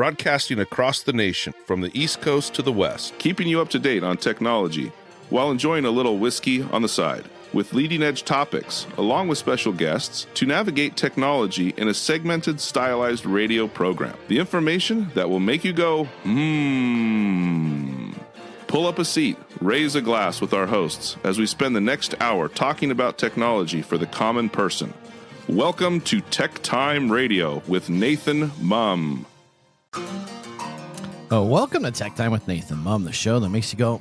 broadcasting across the nation from the East Coast to the West, keeping you up to date on technology while enjoying a little whiskey on the side, with leading-edge topics, along with special guests, to navigate technology in a segmented, stylized radio program. The information that will make you go, Pull up a seat, raise a glass with our hosts as we spend the next hour talking about technology for the common person. Welcome to TechTime Radio with Nathan Mumm. Welcome to Tech Time with Nathan Mumm, the show that makes you go,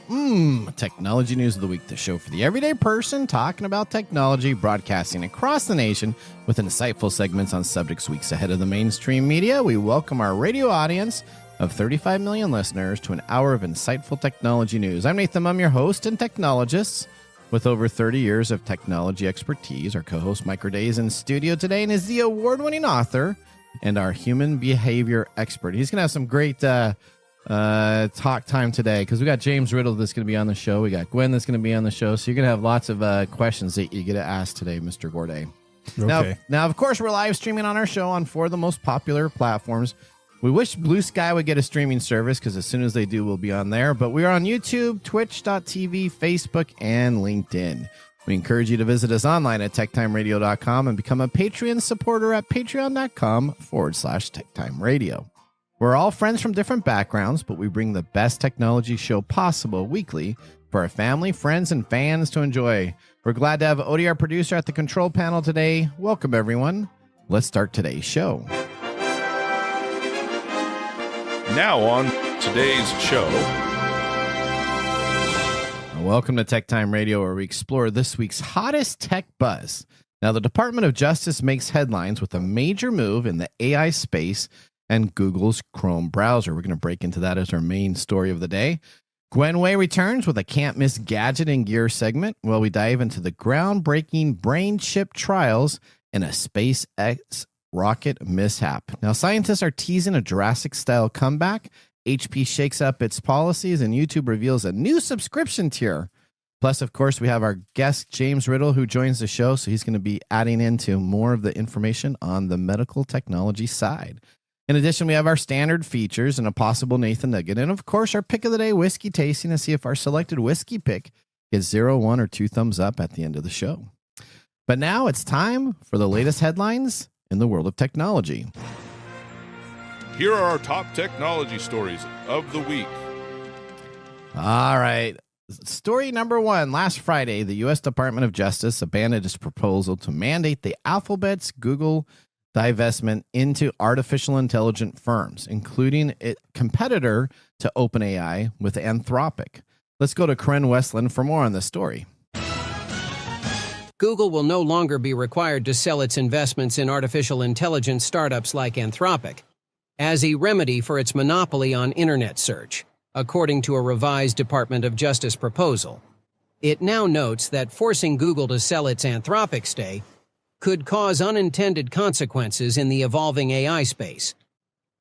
technology news of the week, the show for the everyday person talking about technology, broadcasting across the nation with insightful segments on subjects weeks ahead of the mainstream media. We welcome our radio audience of 35 million listeners to an hour of insightful technology news. I'm Nathan Mumm, your host and technologist with over 30 years of technology expertise. Our co-host Mike Day is in studio today and is the award-winning author and our human behavior expert. He's going to have some great talk time today because we got James Riddle that's going to be on the show. We got Gwen that's going to be on the show. So you're going to have lots of questions that you get to ask today, Mr. Gorday. Okay. Now, of course, we're live streaming on our show on 4 of the most popular platforms. We wish Blue Sky would get a streaming service because as soon as they do, we'll be on there. But we are on YouTube, Twitch.tv, Facebook, and LinkedIn. We encourage you to visit us online at techtimeradio.com and become a Patreon supporter at patreon.com/techtimeradio. We're all friends from different backgrounds, but we bring the best technology show possible weekly for our family, friends, and fans to enjoy. We're glad to have Odie, our producer, at the control panel today. Welcome, everyone. Let's start today's show. Now on today's show. Welcome to Tech Time Radio, where we explore this week's hottest tech buzz. Now, the Department of Justice makes headlines with a major move in the AI space and Google's Chrome browser. We're going to break into that as our main story of the day. Gwen Way returns with a can't-miss gadget and gear segment, while we dive into the groundbreaking brain chip trials in a SpaceX rocket mishap. Now, scientists are teasing a Jurassic-style comeback. HP shakes up its policies, and YouTube reveals a new subscription tier. Plus, of course, we have our guest, James Riddle, who joins the show, so he's going to be adding into more of the information on the medical technology side. In addition, we have our standard features and a possible Nathan Nugget, and of course, our pick of the day, whiskey tasting, to see if our selected whiskey pick gets 0, 1, or 2 thumbs up at the end of the show. But now it's time for the latest headlines in the world of technology. Here are our top technology stories of the week. All right. Story number 1. Last Friday, the U.S. Department of Justice abandoned its proposal to mandate the Alphabet's Google divestment into artificial intelligence firms, including a competitor to OpenAI with Anthropic. Let's go to Karen Westland for more on this story. Google will no longer be required to sell its investments in artificial intelligence startups like Anthropic as a remedy for its monopoly on internet search, according to a revised Department of Justice proposal. It now notes that forcing Google to sell its Anthropic stake could cause unintended consequences in the evolving AI space.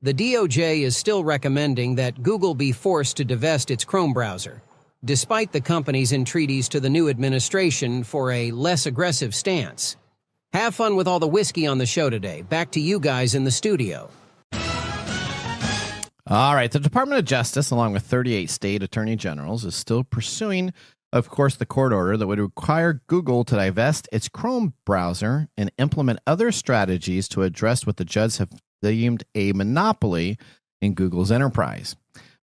The DOJ is still recommending that Google be forced to divest its Chrome browser, despite the company's entreaties to the new administration for a less aggressive stance. Have fun with all the whiskey on the show today. Back to you guys in the studio. All right. The Department of Justice, along with 38 state attorney generals, is still pursuing, of course, the court order that would require Google to divest its Chrome browser and implement other strategies to address what the judges have deemed a monopoly in Google's enterprise.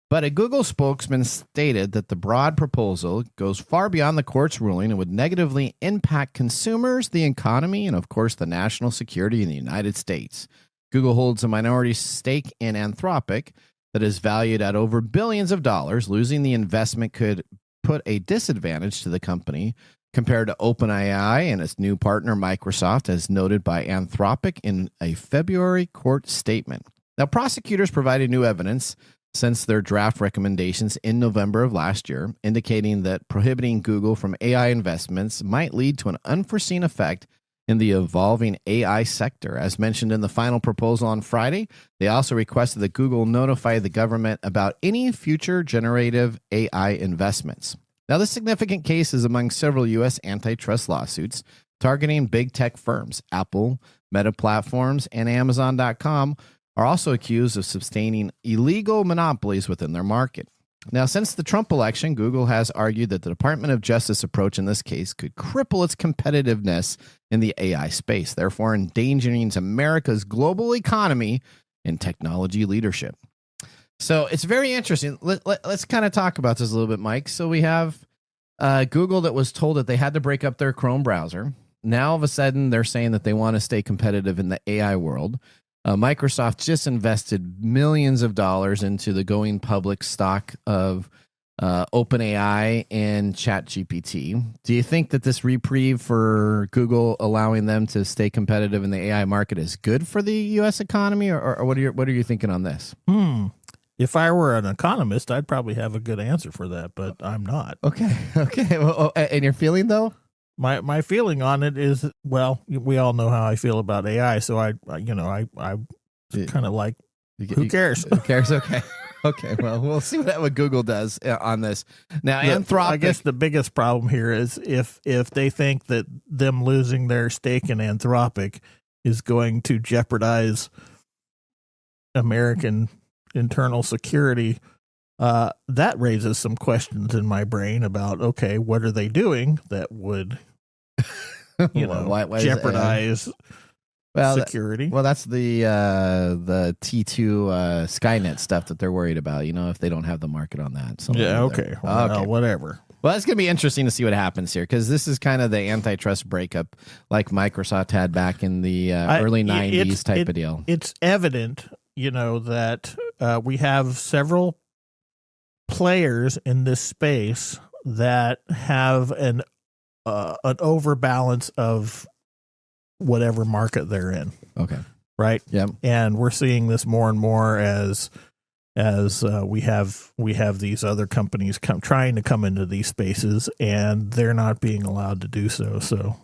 But a Google spokesman stated that the broad proposal goes far beyond the court's ruling and would negatively impact consumers, the economy, and, of course, the national security in the United States. Google holds a minority stake in Anthropic that is valued at over billions of dollars. Losing the investment could put a disadvantage to the company compared to OpenAI and its new partner, Microsoft, as noted by Anthropic in a February court statement. Now, prosecutors provided new evidence since their draft recommendations in November of last year, indicating that prohibiting Google from AI investments might lead to an unforeseen effect in the evolving AI sector. As mentioned in the final proposal on Friday, they also requested that Google notify the government about any future generative AI investments. Now, this significant case is among several U.S. antitrust lawsuits targeting big tech firms, Apple, Meta Platforms, and Amazon.com, are also accused of sustaining illegal monopolies within their market. Now, since the Trump election, Google has argued that the Department of Justice approach in this case could cripple its competitiveness in the AI space, therefore endangering America's global economy and technology leadership. So it's very interesting. Let's kind of talk about this a little bit, Mike. So we have Google that was told that they had to break up their Chrome browser. Now, all of a sudden, they're saying that they want to stay competitive in the AI world. Microsoft just invested millions of dollars into the going public stock of OpenAI and ChatGPT. Do you think that this reprieve for Google allowing them to stay competitive in the AI market is good for the U.S. economy, or what are you thinking on this? If I were an economist, I'd probably have a good answer for that, but I'm not. Okay. Well, and your feeling though? My feeling on it is, well, we all know how I feel about AI, so I kind of like, who cares? Who cares? Okay. Okay. Well, we'll see what Google does on this. Now, Anthropic. I guess the biggest problem here is if they think that them losing their stake in Anthropic is going to jeopardize American internal security, that raises some questions in my brain about, okay, what are they doing that would, why jeopardize security? That's the T2 Skynet stuff that they're worried about, if they don't have the market on that. Okay. Well, whatever. Well, it's going to be interesting to see what happens here, because this is kind of the antitrust breakup like Microsoft had back in the early 90s type of deal. It's evident, that we have several players in this space that have an overbalance of whatever market they're in. Okay. Right. Yep. And we're seeing this more and more as we have these other companies trying to come into these spaces, and they're not being allowed to do so. So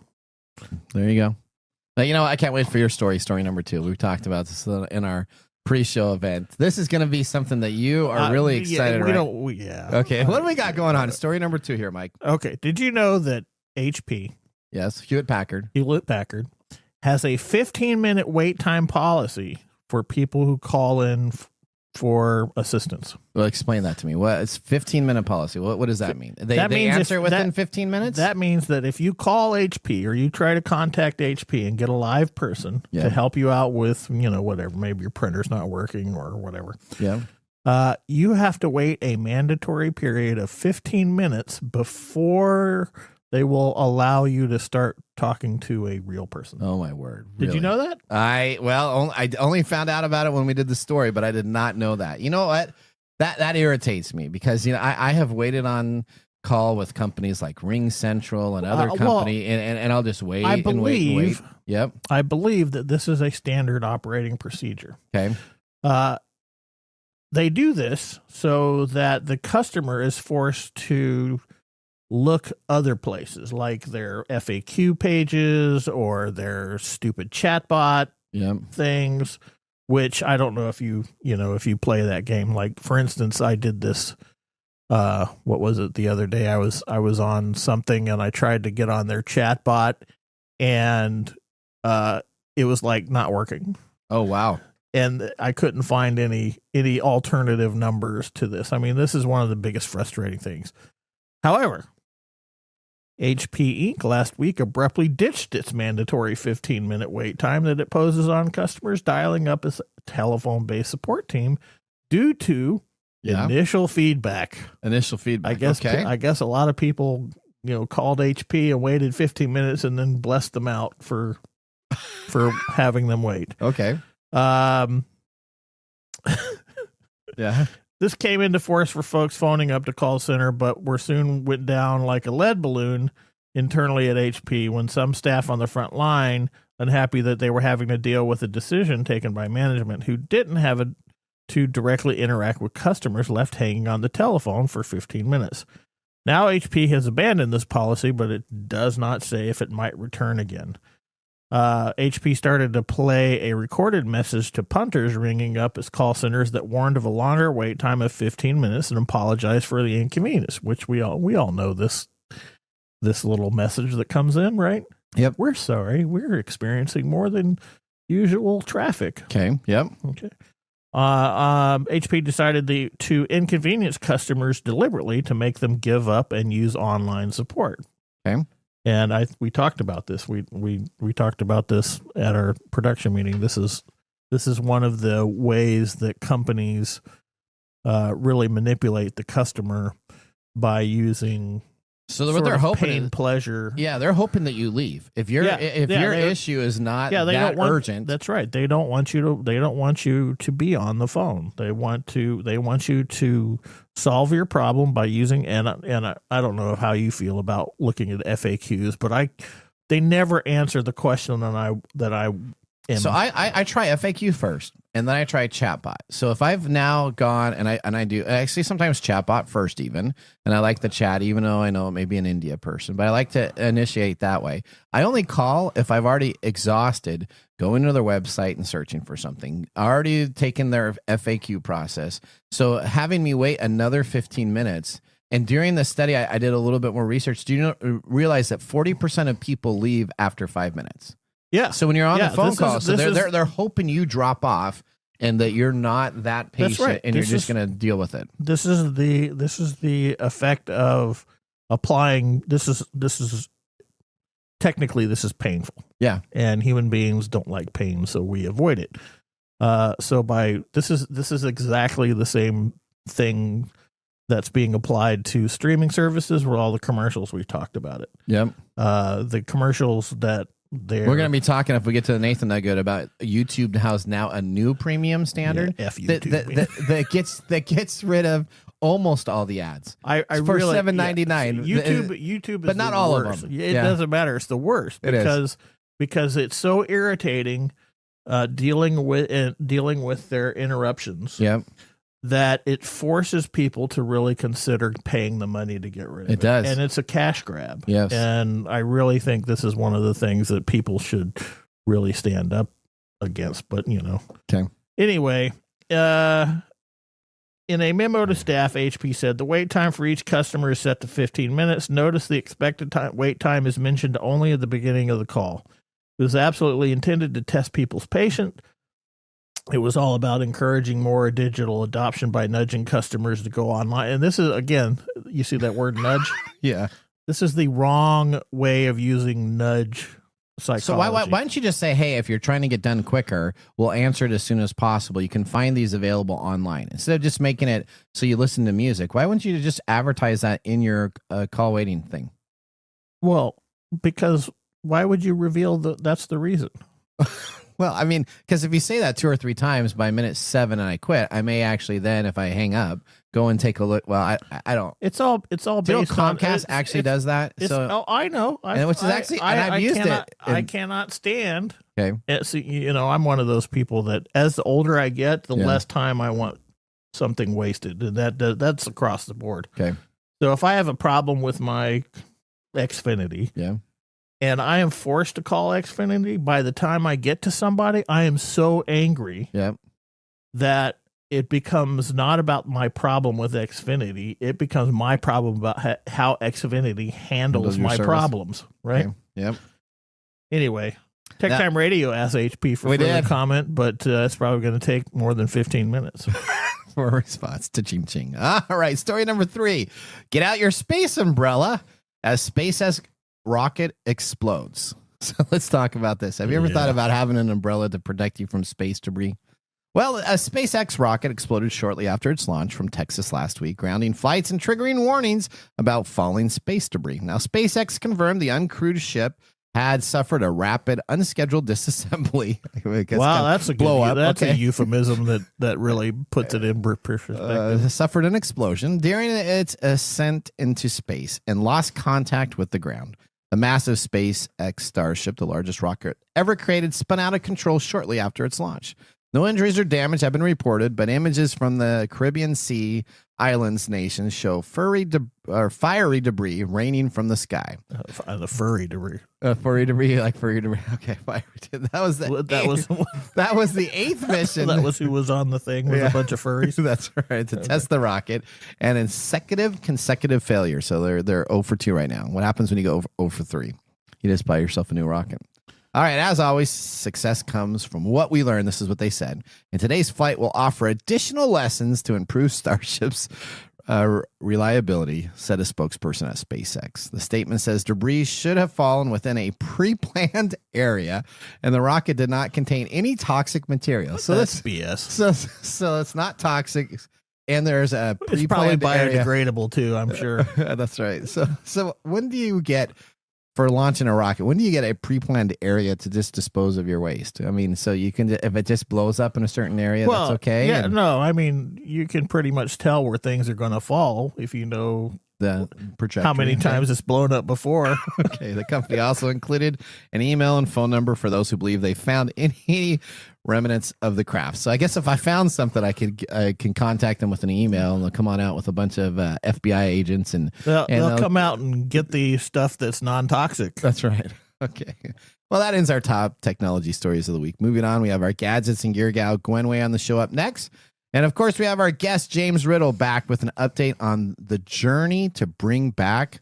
there you go. Now, I can't wait for your story number 2. We talked about this in our pre-show event. This is going to be something that you are really excited about. Okay. What do we got going on? Story number 2 here, Mike. Okay. Did you know that HP, yes, Hewlett Packard, has a 15-minute wait time policy for people who call in for assistance? Well, explain that to me. What is 15-minute policy? What does that mean? They answer within 15 minutes? That means that if you call HP or you try to contact HP and get a live person to help you out with, whatever, maybe your printer's not working or whatever. Yeah. You have to wait a mandatory period of 15 minutes before they will allow you to start talking to a real person. Oh, my word. Did you know that? I only found out about it when we did the story, but I did not know that. You know what? That irritates me because, I have waited on call with companies like Ring Central and other company, and I'll just wait and wait. Yep. I believe that this is a standard operating procedure. Okay. They do this so that the customer is forced to look other places, like their FAQ pages or their stupid chatbot things, which I don't know if you play that game. Like, for instance, I did this, what was it the other day? I was on something and I tried to get on their chatbot and it was like not working. Oh, wow. And I couldn't find any alternative numbers to this. I mean, this is one of the biggest frustrating things. However, HP Inc. last week abruptly ditched its mandatory 15-minute wait time that it poses on customers dialing up a telephone-based support team due to initial feedback. I guess a lot of people, called HP and waited 15 minutes and then blessed them out for having them wait. Okay. Yeah. This came into force for folks phoning up to call center, but soon went down like a lead balloon internally at HP when some staff on the front line, unhappy that they were having to deal with a decision taken by management who didn't have to directly interact with customers, left hanging on the telephone for 15 minutes. Now HP has abandoned this policy, but it does not say if it might return again. HP started to play a recorded message to punters ringing up its call centers that warned of a longer wait time of 15 minutes and apologized for the inconvenience, which we all know this little message that comes in, right? Yep. We're sorry. We're experiencing more than usual traffic. Okay. Yep. Okay. HP decided to inconvenience customers deliberately to make them give up and use online support. Okay. And we talked about this. We talked about this at our production meeting. This is one of the ways that companies really manipulate the customer by using what they're hoping pain, pleasure. Yeah, they're hoping that you leave. If your issue is not that urgent. That's right. They don't want you to be on the phone. They want you to solve your problem by using and I don't know how you feel about looking at FAQs, but they never answer the question that I am. So I try FAQ first, and then I try chatbot. So if I've now gone and I do actually sometimes chatbot first even, and I like the chat even though I know it may be an India person, but I like to initiate that way. I only call if I've already exhausted going to their website and searching for something, already taken their FAQ process. So having me wait another 15 minutes. And during the study, I did a little bit more research. Do you realize that 40% of people leave after 5 minutes? Yeah. So when you're on the phone call, they're hoping you drop off and that you're not that patient and you're just going to deal with it. This is the effect of applying. This is technically painful. Yeah. And human beings don't like pain, so we avoid it. This is exactly the same thing that's being applied to streaming services where all the commercials we've talked about it. Yep. The commercials that we're going to be talking, if we get to the Nathan Nugget, about YouTube has now a new premium standard that gets rid of almost all the ads. For $7.99. YouTube, but not all of them. It doesn't matter. It's the worst because it's so irritating dealing with their interruptions. Yep. That it forces people to really consider paying the money to get rid of it. It does. And it's a cash grab. Yes. And I really think this is one of the things that people should really stand up against. But, Okay. Anyway, in a memo to staff, HP said the wait time for each customer is set to 15 minutes. Notice the expected wait time is mentioned only at the beginning of the call. It was absolutely intended to test people's patience. It was all about encouraging more digital adoption by nudging customers to go online. And this is, again, you see that word nudge? Yeah. This is the wrong way of using nudge psychology. So why don't you just say, hey, if you're trying to get done quicker, we'll answer it as soon as possible. You can find these available online. Instead of just making it so you listen to music, why wouldn't you just advertise that in your call waiting thing? Well, because why would you reveal that's the reason? Well, I mean, because if you say that 2 or 3 times by minute 7 and I quit, I may actually then, if I hang up, go and take a look. Well, I don't. It's all based on Comcast actually does that. So I know, which is actually, and I've used it. I cannot stand. Okay. I'm one of those people that as the older I get, the less time I want something wasted, and that's across the board. Okay. So if I have a problem with my Xfinity, and I am forced to call Xfinity, by the time I get to somebody, I am so angry that it becomes not about my problem with Xfinity. It becomes my problem about how Xfinity handles my problems, right? Okay. Yep. Anyway, TechTime Radio asked HP for further comment, but it's probably going to take more than 15 minutes. For a response to Ching Ching. All right, story number 3. Get out your space umbrella as SpaceX rocket explodes. So let's talk about this. Have you ever thought about having an umbrella to protect you from space debris? Well, a SpaceX rocket exploded shortly after its launch from Texas last week, grounding flights and triggering warnings about falling space debris. Now, SpaceX confirmed the uncrewed ship had suffered a rapid, unscheduled disassembly. Wow, that's a blow up. That's a euphemism that really puts it in perspective. Suffered an explosion during its ascent into space and lost contact with the ground. The massive SpaceX Starship, the largest rocket ever created, spun out of control shortly after its launch. No injuries or damage have been reported, but images from the Caribbean Sea Islands nations show fiery debris raining from the sky. The furry debris. Furry debris, like furry debris. Okay, fiery. That was the that was the 8th mission. That was who was on the thing with a bunch of furries. That's right, to test the rocket, and consecutive failure. So they're 0 for 2 right now. What happens when you go 0 for 3? You just buy yourself a new rocket. All right, as always, success comes from what we learn. This is what they said. And today's flight will offer additional lessons to improve Starship's reliability, said a spokesperson at SpaceX. The statement says debris should have fallen within a pre-planned area, and the rocket did not contain any toxic material. So that's BS. So it's not toxic, and there's a It's probably pre-planned area. biodegradable too, I'm sure. That's right. So when do you get, for launching a rocket, when do you get a pre-planned area to just dispose of your waste? I mean, so you can, if it just blows up in a certain area, that's okay. Yeah, no, I mean, you can pretty much tell where things are going to fall if you know the how many times it's blown up before. Okay. The company also included an email and phone number for those who believe they found any remnants of the craft. So I guess if I found something, I can contact them with an email, and they'll come on out with a bunch of FBI agents, and they'll come out and get the stuff that's non-toxic. That's right. Okay. Well, that ends our top technology stories of the week. Moving on, we have our gadgets and gear gal Gwen Way on the show up next. And of course, we have our guest James Riddle back with an update on the journey to bring back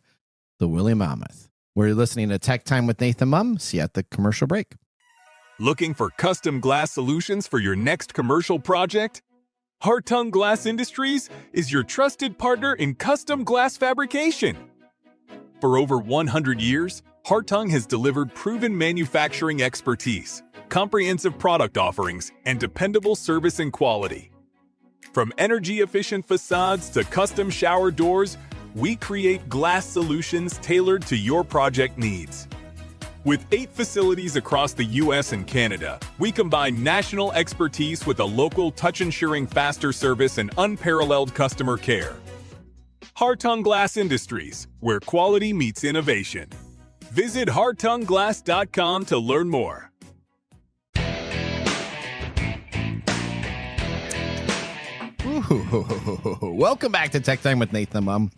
the woolly mammoth. We're listening to Tech Time with Nathan Mumm. See you at the commercial break. Looking for custom glass solutions for your next commercial project? Hartung Glass Industries is your trusted partner in custom glass fabrication. For over 100 years, Hartung has delivered proven manufacturing expertise, comprehensive product offerings, and dependable service and quality. From energy-efficient facades to custom shower doors, we create glass solutions tailored to your project needs. With 8 facilities across the U.S. and Canada, we combine national expertise with a local touch-ensuring faster service and unparalleled customer care. Hartung Glass Industries, where quality meets innovation. Visit hartungglass.com to learn more. Welcome back to Tech Time with Nathan Mumm.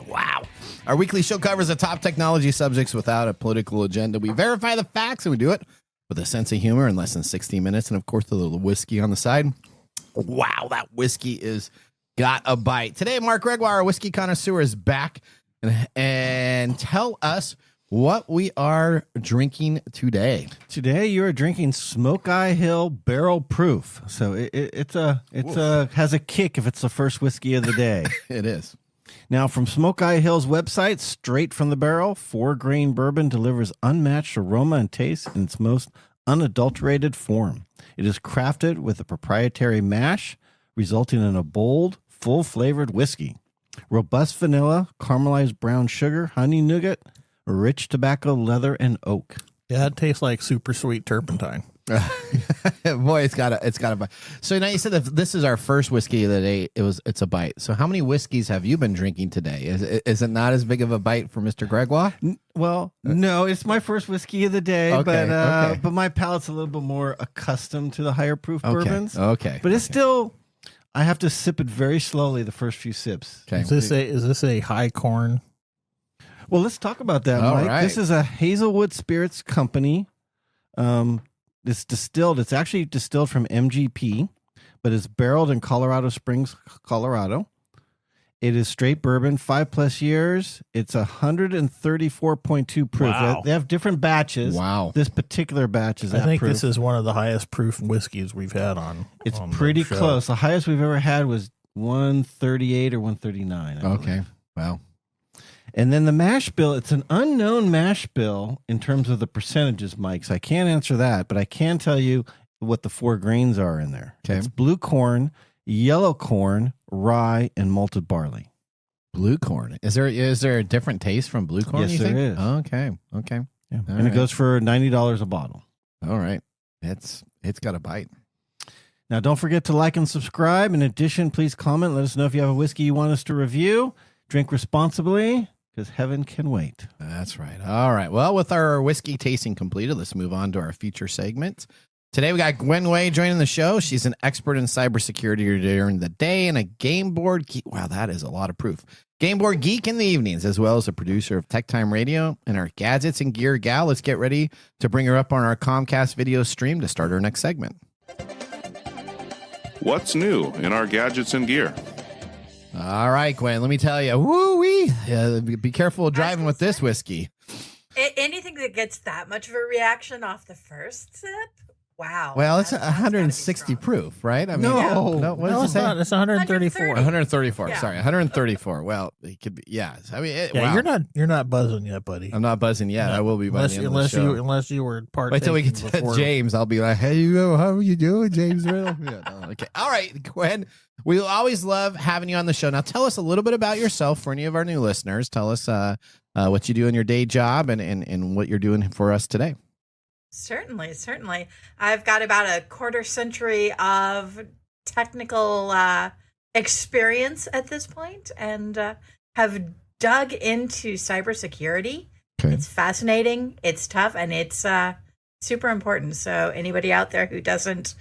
Wow. Our weekly show covers the top technology subjects without a political agenda. We verify the facts, and we do it with a sense of humor in less than 60 minutes. And, of course, a little whiskey on the side. Wow, that whiskey is got a bite. Today, Mark Gregoire, our whiskey connoisseur, is back and tell us what we are drinking today. Today you are drinking Smoke Eye Hill Barrel Proof. So it has a kick if it's the first whiskey of the day. It is. Now, from Smoke Eye Hill's website, straight from the barrel, 4-grain bourbon delivers unmatched aroma and taste in its most unadulterated form. It is crafted with a proprietary mash, resulting in a bold, full-flavored whiskey. Robust vanilla, caramelized brown sugar, honey nougat, rich tobacco, leather, and oak. Yeah, it tastes like super sweet turpentine. Boy, it's got a bite. So now you said that this is our first whiskey of the day. It's a bite. So how many whiskeys have you been drinking today? Is it not as big of a bite for Mr. Gregoire? Well, no, it's my first whiskey of the day, Okay. But my palate's a little bit more accustomed to the higher proof bourbons. Okay. But it's still, I have to sip it very slowly the first few sips. Okay. Is this a high corn? Well, let's talk about that, All Mike. right. This is a Hazelwood Spirits Company. It's distilled. It's actually distilled from MGP, but it's barreled in Colorado Springs, Colorado. It is straight bourbon, 5+ years. It's 134.2 proof. Wow. They have different batches. Wow. This particular batch is that I think proof. this is one of the highest proof whiskeys we've had on. It's on the pretty show. close. The highest we've ever had was 138 or 139. I believe. Okay. Wow. And then the mash bill, it's an unknown mash bill in terms of the percentages, Mike. So I can't answer that, but I can tell you what the 4 grains are in there. Okay. It's blue corn, yellow corn, rye, and malted barley. Blue corn. Is there a different taste from blue corn? Yes, you there think? is. Okay. Okay. Yeah. All And right. it goes for $90 a bottle. All right. It's got a bite. Now, don't forget to like and subscribe. In addition, please comment. Let us know if you have a whiskey you want us to review. Drink responsibly, because heaven can wait. That's right. All right. Well, with our whiskey tasting completed, let's move on to our feature segment. Today, we got Gwen Way joining the show. She's an expert in cybersecurity during the day and a game board geek. Wow, that is a lot of proof. Game board geek in the evenings, as well as a producer of TechTime Radio and our gadgets and gear gal. Let's get ready to bring her up on our Comcast video stream to start our next segment. What's new in our gadgets and gear? All right, Gwen, let me tell you. Woo-wee. Be careful driving with this whiskey. Anything anything that gets that much of a reaction off the first sip, wow. Well, it's that's 160 proof, right? I mean, No. what No, does it it's say? not. It's 134. 134. Yeah. Sorry, 134. Well, it could be. Yeah. I mean, Yeah, wow. you're not buzzing yet, buddy. I'm not buzzing yet. I will be by the end of the show. Unless you were part. Wait till we get to James. I'll be like, hey, how are you doing, James Riddle? Yeah, no, okay. All right, Gwen. We always love having you on the show. Now, tell us a little bit about yourself for any of our new listeners. Tell us what you do in your day job and what you're doing for us today. Certainly. I've got about a quarter century of technical experience at this point and have dug into cybersecurity. Okay. It's fascinating, it's tough, and it's super important. So anybody out there who doesn't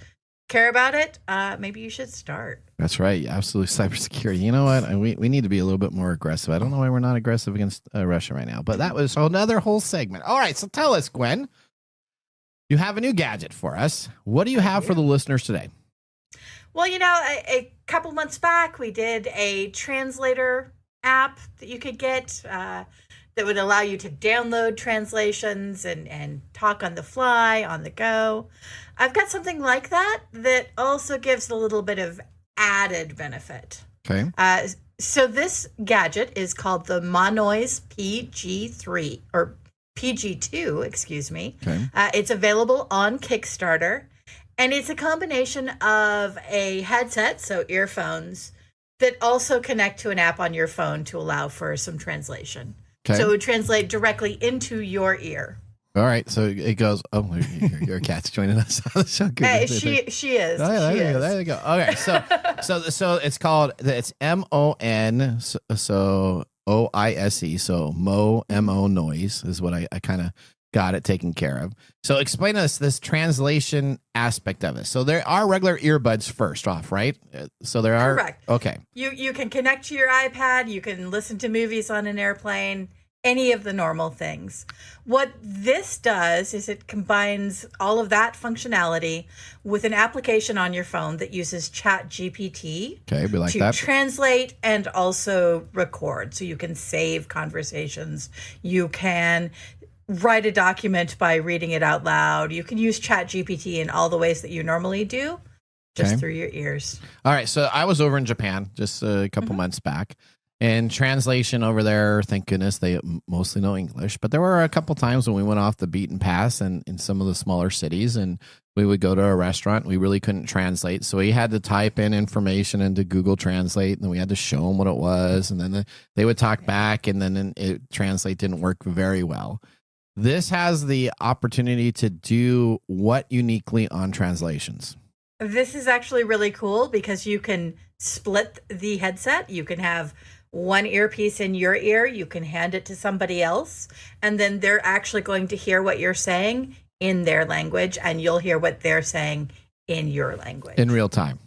care about it, maybe you should start. That's right. Absolutely. Cybersecurity. You know what? We need to be a little bit more aggressive. I don't know why we're not aggressive against Russia right now, but that was another whole segment. All right. So tell us, Gwen, you have a new gadget for us. What do you have for the listeners today? Well, a couple months back, we did a translator app that you could get that would allow you to download translations and talk on the fly, on the go. I've got something like that also gives a little bit of added benefit. Okay. So this gadget is called the Monoise PG3 or PG2, excuse me. Okay. It's available on Kickstarter, and it's a combination of a headset, so earphones, that also connect to an app on your phone to allow for some translation. Okay. So it would translate directly into your ear. All right. So it goes, oh, your cat's joining us on the show. Good. Hey, she is. Oh, yeah, she is. there you go. Okay. So it's called, it's MON, so OISE, so MO noise is what I kind of got it taken care of. So explain to us this translation aspect of it. So there are regular earbuds first off, right? So there are. Correct. Okay. You can connect to your iPad. You can listen to movies on an airplane. Any of the normal things. What this does is it combines all of that functionality with an application on your phone that uses ChatGPT Okay, we like to that. translate and also record. So you can save conversations. You can write a document by reading it out loud. You can use ChatGPT in all the ways that you normally do, just through your ears. All right. So I was over in Japan just a couple months back. And translation over there, thank goodness, they mostly know English. But there were a couple times when we went off the beaten path and in some of the smaller cities, and we would go to a restaurant. We really couldn't translate. So we had to type in information into Google Translate, and then we had to show them what it was. And then they would talk back, and then Translate didn't work very well. This has the opportunity to do what uniquely on translations? This is actually really cool because you can split the headset. You can have one earpiece in your ear, you can hand it to somebody else, and then they're actually going to hear what you're saying in their language, and you'll hear what they're saying in your language. In real time.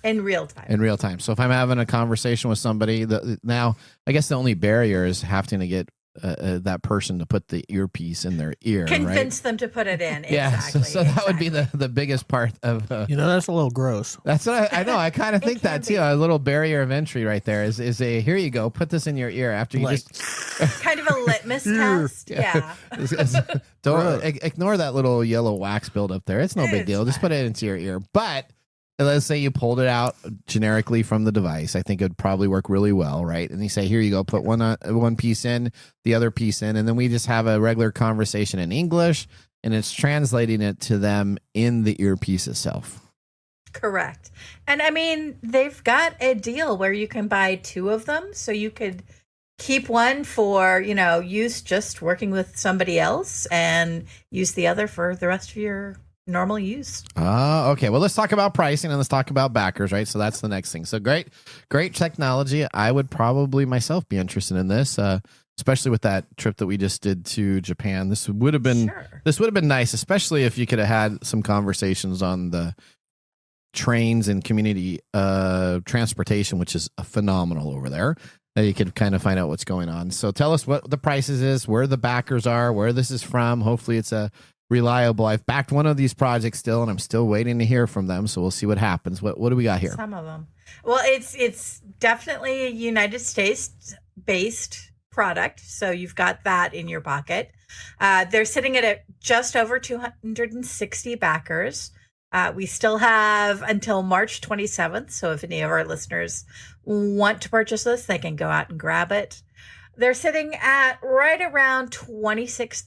In real time. So if I'm having a conversation with somebody, now I guess the only barrier is having to get that person to put the earpiece in their ear, Convince them to put it in. Yeah, exactly. so that would be the biggest part of. That's a little gross. That's what I know. I kind of think that too. A little barrier of entry right there is a here you go, put this in your ear after you just kind of a litmus test. Yeah. Don't ignore that little yellow wax buildup there. It's no big deal. Just put it into your ear. But let's say you pulled it out generically from the device. I think it would probably work really well, right? And you say, here you go, put one piece in, the other piece in, and then we just have a regular conversation in English, and it's translating it to them in the earpiece itself. Correct. And I mean, they've got a deal where you can buy two of them, so you could keep one for, use just working with somebody else and use the other for the rest of your normal use. Okay. Well, let's talk about pricing and let's talk about backers, right? So that's the next thing. So great technology. I would probably myself be interested in this, especially with that trip that we just did to Japan. This would have been nice, especially if you could have had some conversations on the trains and community transportation, which is phenomenal over there. You could kind of find out what's going on. So tell us what the prices is, where the backers are, where this is from. Hopefully it's a reliable. I've backed one of these projects still, and I'm still waiting to hear from them. So we'll see what happens. What do we got here? Some of them. Well, it's definitely a United States based product. So you've got that in your pocket. They're sitting at just over 260 backers. We still have until March 27th. So if any of our listeners want to purchase this, they can go out and grab it. They're sitting at right around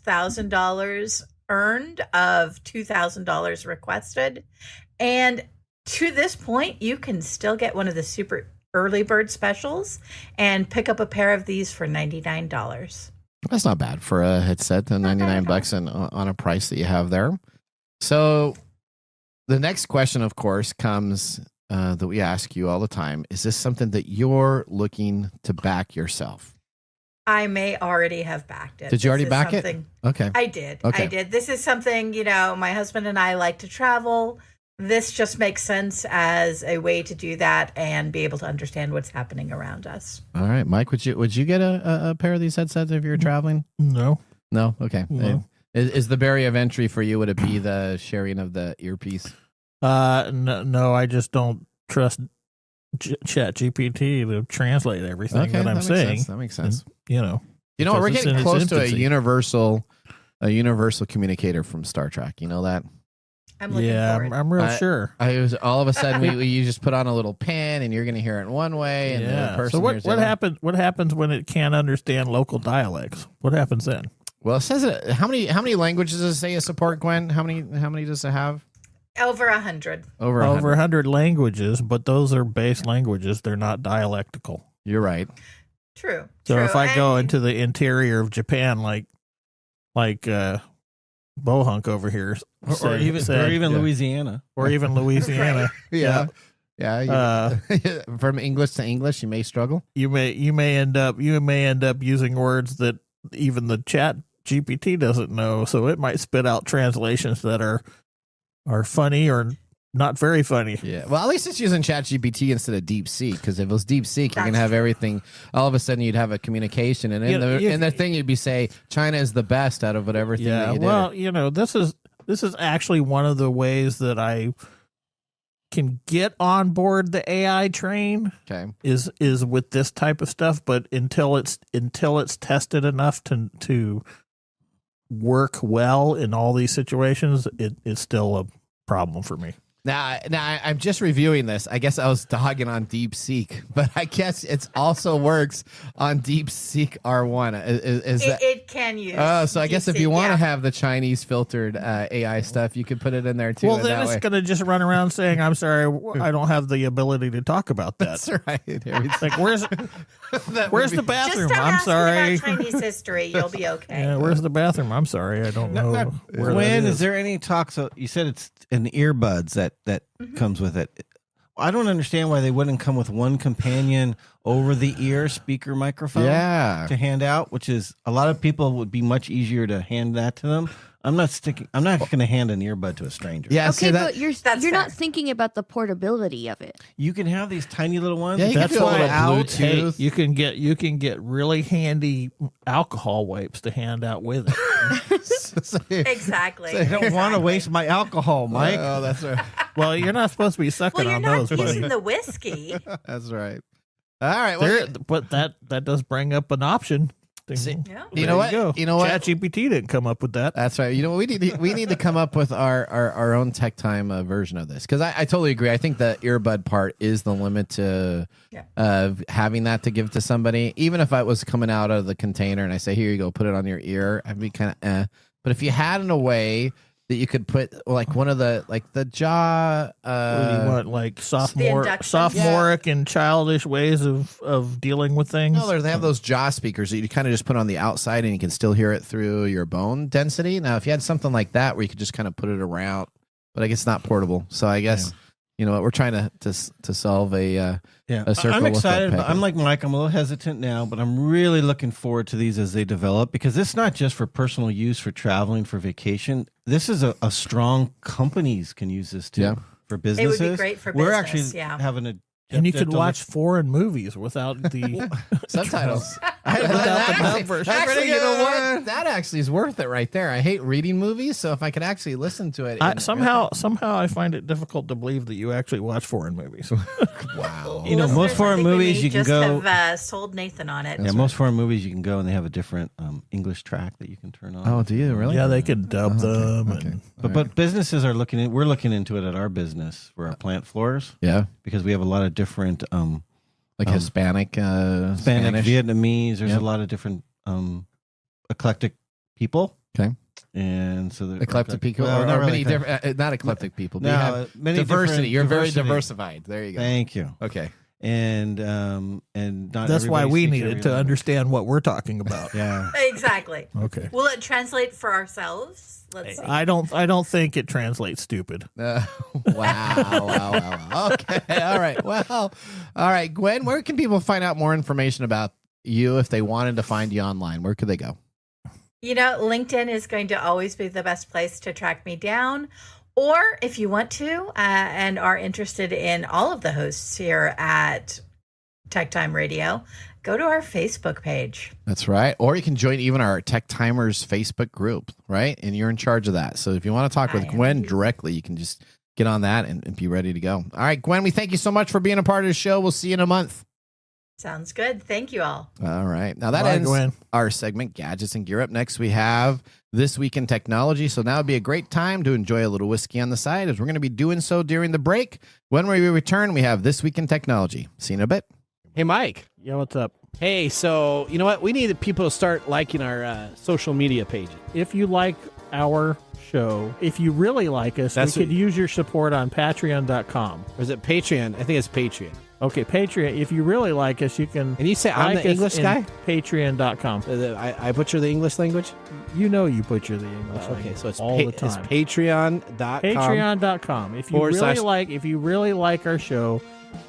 $26,000 earned of $2,000 requested. And to this point, you can still get one of the super early bird specials and pick up a pair of these for $99. That's not bad for a headset, the $99 and on a price that you have there. So the next question, of course, comes that we ask you all the time. Is this something that you're looking to back yourself? I may already have backed it. Did you already back it? Okay. I did. Okay. I did. This is something, my husband and I like to travel. This just makes sense as a way to do that and be able to understand what's happening around us. All right, Mike, would you get a pair of these headsets if you're traveling? No. No? Okay. No. Is the barrier of entry for you, would it be the sharing of the earpiece? No, I just don't trust Chat GPT to translate everything that I'm saying. That makes sense. And, we're it's getting in its close to a infancy. universal communicator from Star Trek. You know that? I'm looking Yeah, forward. I'm real sure. I was all of a sudden you just put on a little pin and you're going to hear it in one way, and the Yeah. person So what hears the other. happens? What happens when it can't understand local dialects? What happens then? Well, it says it. How many languages does it say it support, Gwen? How many does it have? Over 100. Over 100. Over 100 languages, but those are base languages. They're not dialectical. You're right. True. So true. if I go And- into the interior of Japan, like Bohunk over here, Or even Louisiana. or even Louisiana, Yeah. Yeah. Uh, From English to English, you may struggle. you may end up using words that even the Chat GPT doesn't know. So it might spit out translations that are funny or not very funny. Yeah. Well, at least it's using ChatGPT instead of DeepSeek, because if it was DeepSeek, you can That's have true. everything. All of a sudden, you'd have a communication, and in the thing, you'd be say China is the best out of whatever thing that Yeah. you did. Well, this is actually one of the ways that I can get on board the AI train. Okay. Is with this type of stuff, but until it's tested enough to work well in all these situations, it's still a problem for me. Now I'm just reviewing this. I guess I was dogging on DeepSeek, but I guess it also works on DeepSeek R1. Is that? It can use. Oh, so I guess if DeepSeek, you want to yeah. have the Chinese filtered AI stuff, you could put it in there too. Well, and then that it's way. going to just run around saying, "I'm sorry, I don't have the ability to talk about that." That's right. It's Like, where's the Just bathroom? start I'm asking sorry. about Chinese history. You'll be okay. Yeah, where's the bathroom? I'm sorry, I don't know where Gwen, that is there any talk? So you said it's an earbuds that comes with it. I don't understand why they wouldn't come with one companion over the ear speaker microphone Yeah. to hand out, which is a lot of people would be much easier to hand that to them. I'm not going to hand an earbud to a stranger. Yeah. Okay, See that? but you're That's not fair. thinking about the portability of it. You can have these tiny little ones. Yeah, you can That's do a why little Bluetooth. you can get really handy alcohol wipes to hand out with it. Exactly. I don't want to waste my alcohol, Mike. Oh, that's right. Well, you're not supposed to be sucking Well, you're on not those, using buddy. the whiskey. That's right. All right. Well, But that does bring up an option. See, Yeah. you know what? Go. You know what? ChatGPT didn't come up with that. That's right. You know what? We need to come up with our own TechTime version of this, because I totally agree. I think the earbud part is the limit to having that to give to somebody. Even if I was coming out of the container and I say, here you go, put it on your ear, I'd be kind of But if you had in a way that you could put like one of the jaw. What do you want? Like induction. sophomoric and childish ways of dealing with things? No, they have those jaw speakers that you kind of just put on the outside and you can still hear it through your bone density. Now, if you had something like that where you could just kind of put it around, but I guess it's not portable. So I guess, you know what, we're trying to solve a circle. I'm with excited. that But I'm like Mike. I'm a little hesitant now, but I'm really looking forward to these as they develop, because it's not just for personal use, for traveling, for vacation. This is a strong companies can use this too for businesses. great for We're business, actually yeah. having a And you could watch foreign movies without the subtitles. Without the dub version. Actually, you know what? That actually is worth it right there. I hate reading movies, so if I could actually listen to it. Somehow I find it difficult to believe that you actually watch foreign movies. Wow. You know, most foreign movies you can go. Have sold Nathan on it. Yeah, most foreign movies you can go and they have a different English track that you can turn on. Oh, do you really? Yeah, they could dub them. Okay. But businesses are we're looking into it at our business for our plant floors. Yeah. Because we have a lot of different Like Hispanic, Spanish. Vietnamese. There's Yep. a lot of different eclectic people. Okay. And so Eclectic people, well, or not many really different, not eclectic people. But No, you have many diversity. different You're diversity. very diversified. There you go. Thank you. Okay. And not That's why everybody we speaks needed every to language. understand what we're talking about. Yeah. Exactly. Okay. Will it translate for ourselves? Let's see. I don't think it translates stupid. Wow. Okay. All right. Well, all right. Gwen, where can people find out more information about you if they wanted to find you online? Where could they go? You know, LinkedIn is going to always be the best place to track me down. Or if you want to and are interested in all of the hosts here at TechTime Radio, go to our Facebook page. That's right. Or you can join even our Tech Timers Facebook group, right? And you're in charge of that. So if you want to talk with Gwen directly, you can just get on that and be ready to go. All right, Gwen, we thank you so much for being a part of the show. We'll see you in a month. Sounds good. Thank you all. All right. Now that Bye, ends Gwen. our segment, Gadgets and Gear. Up next, we have This Week in Technology. So now would be a great time to enjoy a little whiskey on the side, as we're going to be doing so during the break. When we return, we have This Week in Technology. See you in a bit. Hey, Mike. Yeah, what's up? Hey, so you know what? We need people to start liking our social media pages. If you like our show, if you really like us, That's we could what- use your support on patreon.com. Or is it Patreon? I think it's Patreon. Okay, Patreon. If you really like us, you can. And you say I'm like the us English in guy? Patreon.com. I butcher the English language? You know you butcher the English Okay, language so it's all the time. It's Patreon.com. Patreon.com. If you if you really like our show,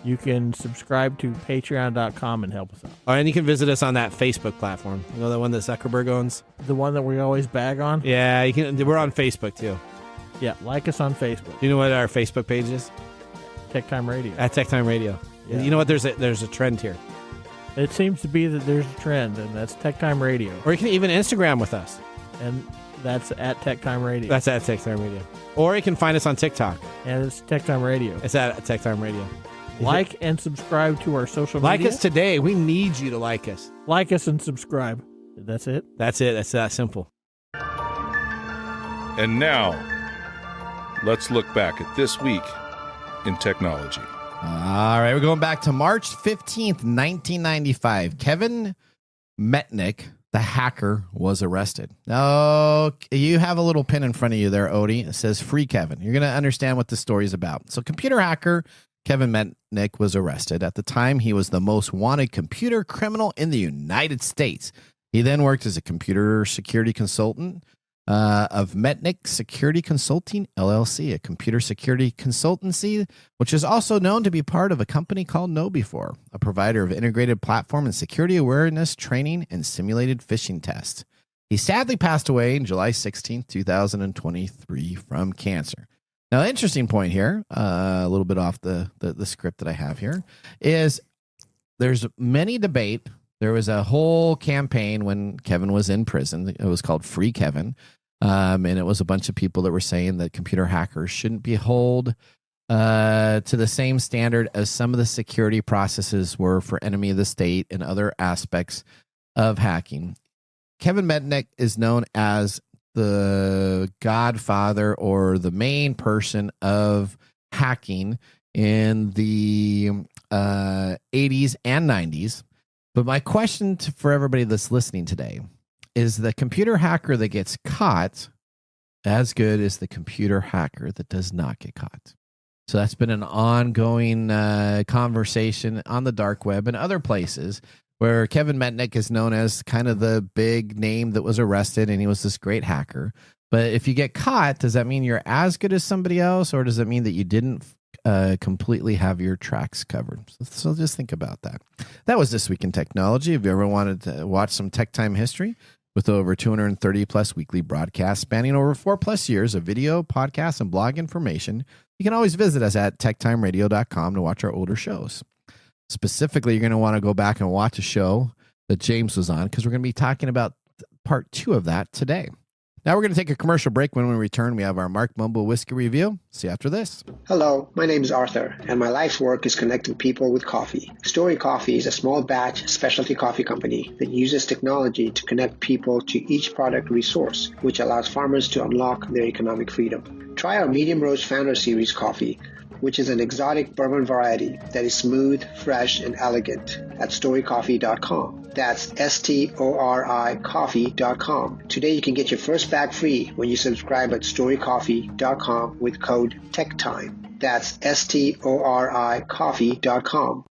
you can subscribe to Patreon.com and help us out. Oh, and you can visit us on that Facebook platform. You know, the one that Zuckerberg owns? The one that we always bag on. Yeah, you can. We're on Facebook, too. Yeah, like us on Facebook. Do you know what our Facebook page is? Tech Time Radio. At TechTime Radio. Yeah. You know what? There's a trend here. It seems to be that there's a trend, and that's Tech Time Radio. Or you can even Instagram with us. And that's at Tech Time Radio. That's at TechTime Radio. Or you can find us on TikTok. And it's Tech Time Radio. It's at TechTime Radio. Like and subscribe to our social Like media. us today. We need you to like us. Like us and subscribe. That's it? That's it. That's that simple. And now, let's look back at this week in technology. All right, we're going back to March 15th, 1995. Kevin Metnick, the hacker, was arrested. Now, you have a little pin in front of you there, Odie. It says Free Kevin. You're going to understand what the story is about. So, computer hacker Kevin Metnick was arrested. At the time, he was the most wanted computer criminal in the United States. He then worked as a computer security consultant of Metnick Security Consulting, LLC, a computer security consultancy, which is also known to be part of a company called KnowBe4, a provider of integrated platform and security awareness training and simulated phishing tests. He sadly passed away on July 16th, 2023 from cancer. Now, the interesting point here, a little bit off the script that I have here, is there's many debate. There was a whole campaign when Kevin was in prison. It was called Free Kevin. And it was a bunch of people that were saying that computer hackers shouldn't be held to the same standard as some of the security processes were for enemy of the state and other aspects of hacking. Kevin Metnick is known as the godfather or the main person of hacking in the 80s and 90s. But my question for everybody that's listening today is the computer hacker that gets caught as good as the computer hacker that does not get caught? So that's been an ongoing conversation on the dark web and other places where Kevin Metnick is known as kind of the big name that was arrested and he was this great hacker. But if you get caught, does that mean you're as good as somebody else, or does it mean that you didn't completely have your tracks covered? So just think about that. That was This Week in Technology. If you ever wanted to watch some tech time history with over 230 plus weekly broadcasts spanning over 4+ years of video, podcast, and blog information, you can always visit us at techtimeradio.com to watch our older shows. Specifically, you're going to want to go back and watch a show that James was on, because we're going to be talking about part 2 of that today. Now we're going to take a commercial break. When we return, we have our Mark Mumble Whiskey Review. See you after this. Hello, my name is Arthur, and my life's work is connecting people with coffee. Story Coffee is a small batch specialty coffee company that uses technology to connect people to each product resource, which allows farmers to unlock their economic freedom. Try our Medium Roast Founder Series coffee, which is an exotic bourbon variety that is smooth, fresh, and elegant at storycoffee.com. That's STORI coffee.com. Today you can get your first bag free when you subscribe at storycoffee.com with code TechTime. That's STORI coffee.com.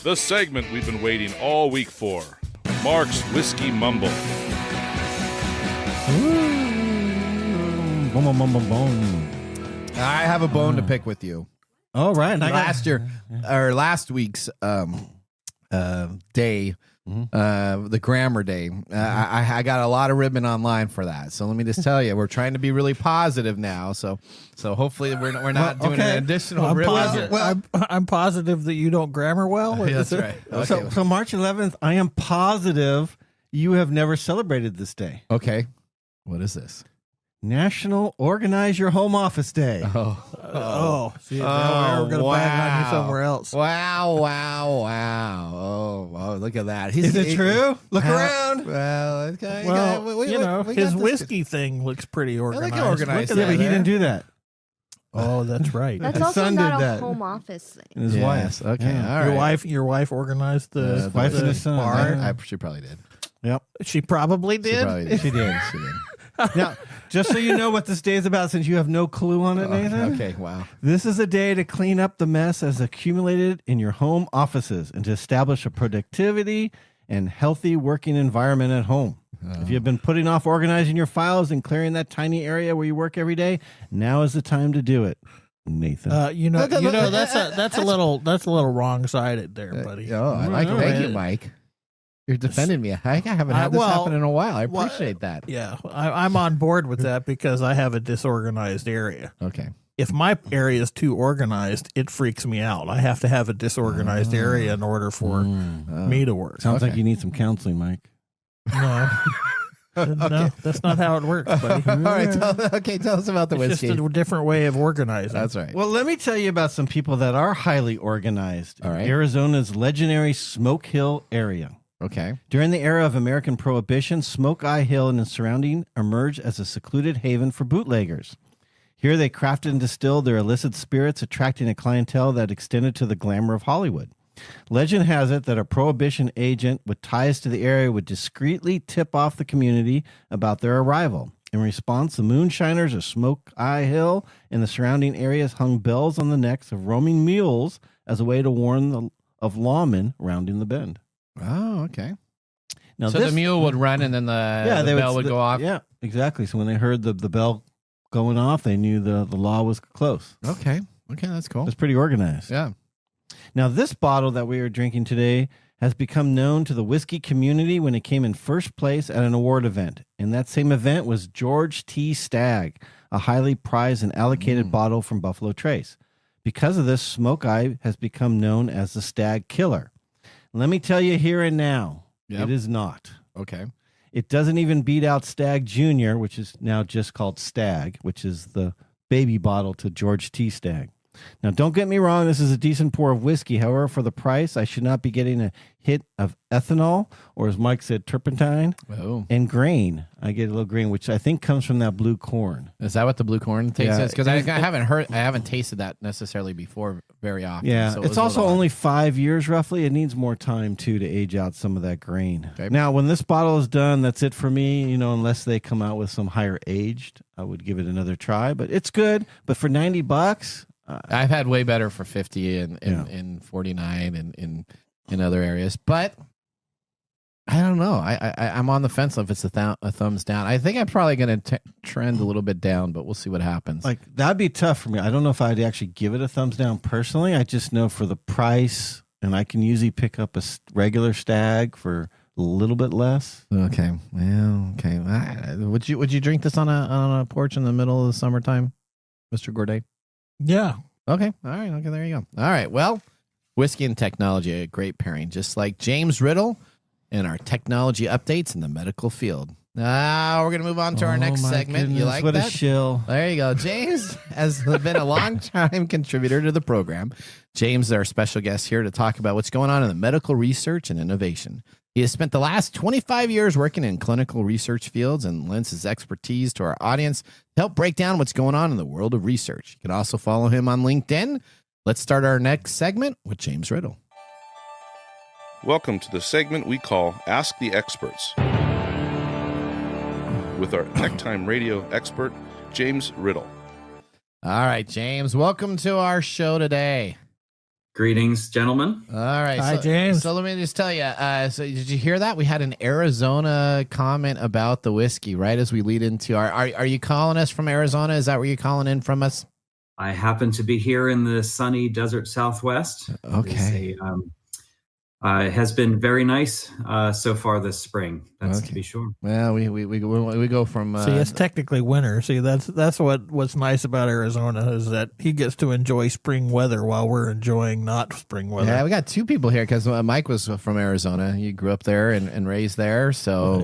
The segment we've been waiting all week for. Mark's Whiskey Mumble. Boom, boom, boom, boom, boom. I have a bone to pick with you. All right. Last week's day, the grammar day. I got a lot of ribbon online for that. So let me just tell you, we're trying to be really positive now. So hopefully we're not doing an additional ribbon. I'm positive that you don't grammar well. That's right. Okay. So March 11th, I am positive you have never celebrated this day. Okay. What is this? National Organize Your Home Office Day. See, now we're going to bang on you somewhere else. Wow. Oh, look at that. Is it true? Look around. Well, okay. His whiskey thing looks pretty organized. organized. Yeah, but he didn't do that. Oh, that's right. That's His also son not did a that. home office thing. And his wife. Okay. Yeah. All right. Your wife organized the wife and his son. bar. She probably did. Yep. She probably did. She did. Now, just so you know what this day is about, since you have no clue on it, Nathan. Okay, wow. This is a day to clean up the mess as accumulated in your home offices and to establish a productivity and healthy working environment at home. If you've been putting off organizing your files and clearing that tiny area where you work every day, now is the time to do it, Nathan. That's a little wrong-sided there, buddy. Thank you, Mike. You're defending me. I haven't had this happen in a while. I appreciate that. Yeah, I'm on board with that because I have a disorganized area. Okay. If my area is too organized, it freaks me out. I have to have a disorganized area in order for me to work. Sounds like you need some counseling, Mike. No. No, that's not how it works, buddy. All right. Tell us about the whiskey. It's just a different way of organizing. That's right. Well, let me tell you about some people that are highly organized in All right. Arizona's legendary Smoke Hill area. Okay. During the era of American Prohibition, Smoke Eye Hill and its surrounding emerged as a secluded haven for bootleggers. Here they crafted and distilled their illicit spirits, attracting a clientele that extended to the glamour of Hollywood. Legend has it that a Prohibition agent with ties to the area would discreetly tip off the community about their arrival. In response, the moonshiners of Smoke Eye Hill and the surrounding areas hung bells on the necks of roaming mules as a way to warn of lawmen rounding the bend. Oh, okay. Now so the mule would run and then the bell would go off? Yeah, exactly. So when they heard the bell going off, they knew the law was close. Okay, that's cool. It's pretty organized. Yeah. Now, this bottle that we are drinking today has become known to the whiskey community when it came in first place at an award event. And that same event was George T. Stagg, a highly prized and allocated bottle from Buffalo Trace. Because of this, Smoke Eye has become known as the Stagg Killer. Let me tell you here and now, it is not. Okay. It doesn't even beat out Stagg Jr., which is now just called Stagg, which is the baby bottle to George T. Stagg. Now, don't get me wrong, this is a decent pour of whiskey. However, for the price, I should not be getting a hit of ethanol, or as Mike said, turpentine, and grain. I get a little grain, which I think comes from that blue corn. Is that what the blue corn taste is? Because I haven't tasted that necessarily before very often. Yeah, so it's also only 5 years roughly. It needs more time too to age out some of that grain. Okay. Now, when this bottle is done, that's it for me. Unless they come out with some higher aged, I would give it another try. But it's good. But for $90. I've had way better for 50 and 49 and in other areas, but I don't know. I'm on the fence if it's a thumbs down. I think I'm probably going to trend a little bit down, but we'll see what happens. Like that'd be tough for me. I don't know if I'd actually give it a thumbs down personally. I just know for the price, and I can usually pick up a regular Stagg for a little bit less. Okay. Well, okay. Would you drink this on a porch in the middle of the summertime, Mr. Gourdet? Yeah. Okay. All right. Okay. There you go. All right. Well, Whiskey and technology, a great pairing, just like James Riddle and our technology updates in the medical field. Now we're going to move on to our next segment. Goodness, You like what that? a shill. There you go. James has been a long-time contributor to the program. James is our special guest here to talk about what's going on in the medical research and innovation. He has spent the last 25 years working in clinical research fields and lends his expertise to our audience to help break down what's going on in the world of research. You can also follow him on LinkedIn. Let's start our next segment with James Riddle. Welcome to the segment we call Ask the Experts, with our TechTime Radio expert, James Riddle. All right, James, welcome to our show today. Greetings, gentlemen. All right. Hi, James. So let me just tell you, so did you hear that? We had an Arizona comment about the whiskey right as we lead into are you calling us from Arizona? Is that where you're calling in from us? I happen to be here in the sunny desert Southwest. Okay. It has been very nice so far this spring. That's to be sure. Well, we go from. See, it's technically winter. See, that's what's nice about Arizona is that he gets to enjoy spring weather while we're enjoying not spring weather. Yeah, we got two people here because Mike was from Arizona. You grew up there and raised there, so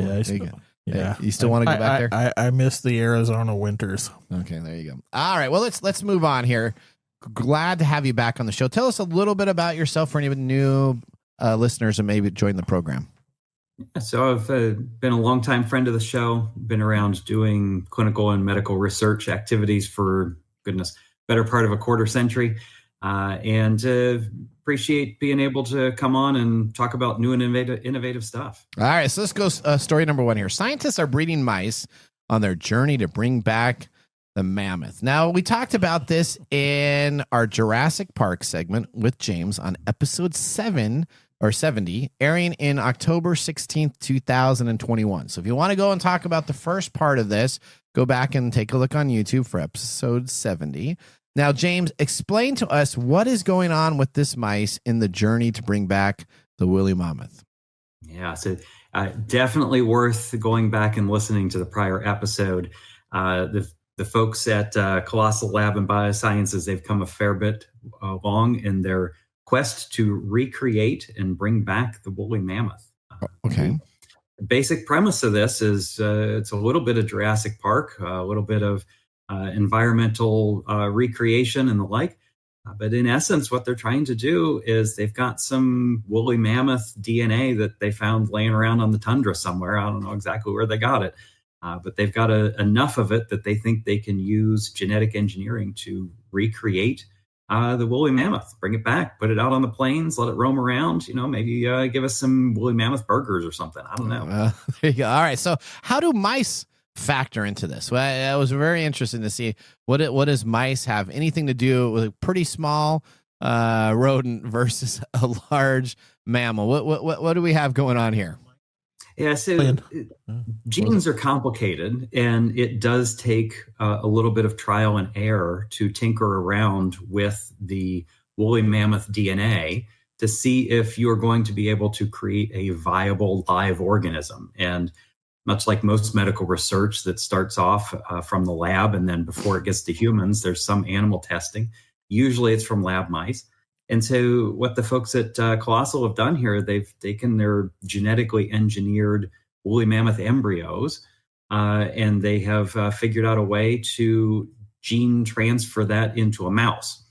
you still want to go back there? I miss the Arizona winters. Okay, there you go. All right, well let's move on here. Glad to have you back on the show. Tell us a little bit about yourself for any new listeners that maybe join the program. So I've been a longtime friend of the show, been around doing clinical and medical research activities for, better part of a quarter century, and appreciate being able to come on and talk about new and innovative stuff. All right, so let's go story number one here. Scientists are breeding mice on their journey to bring back the mammoth. Now, we talked about this in our Jurassic Park segment with James on episode 70, airing in October 16th, 2021. So if you want to go and talk about the first part of this, go back and take a look on YouTube for episode 70. Now, James, explain to us what is going on with this mice in the journey to bring back the woolly mammoth. Yeah, so definitely worth going back and listening to the prior episode. The folks at Colossal Lab and Biosciences, they've come a fair bit along in their quest to recreate and bring back the woolly mammoth. Okay. The basic premise of this is it's a little bit of Jurassic Park, a little bit of environmental recreation and the like. But in essence, what they're trying to do is they've got some woolly mammoth DNA that they found laying around on the tundra somewhere. I don't know exactly where they got it. But they've got enough of it that they think they can use genetic engineering to recreate the woolly mammoth, bring it back, put it out on the plains, let it roam around, maybe give us some woolly mammoth burgers or something. I don't know. There you go. All right. So how do mice factor into this? Well, it was very interesting to see what does mice have anything to do with a pretty small rodent versus a large mammal? What do we have going on here? Yeah, so genes are complicated, and it does take a little bit of trial and error to tinker around with the woolly mammoth DNA to see if you're going to be able to create a viable live organism. And much like most medical research that starts off from the lab, and then before it gets to humans, there's some animal testing. Usually it's from lab mice. And so what the folks at Colossal have done here, they've taken their genetically engineered woolly mammoth embryos, and they have figured out a way to gene transfer that into a mouse.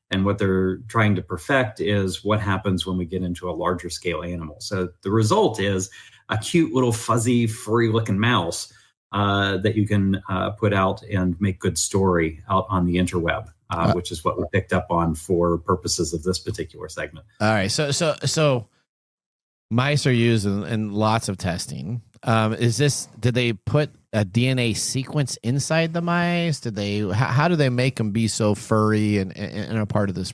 And what they're trying to perfect is what happens when we get into a larger scale animal. So the result is a cute little fuzzy, furry-looking mouse that you can put out and make good story out on the interweb. Which is what we picked up on for purposes of this particular segment. All right, so mice are used in lots of testing. Did they put a DNA sequence inside the mice? How do they make them be so furry and a part of this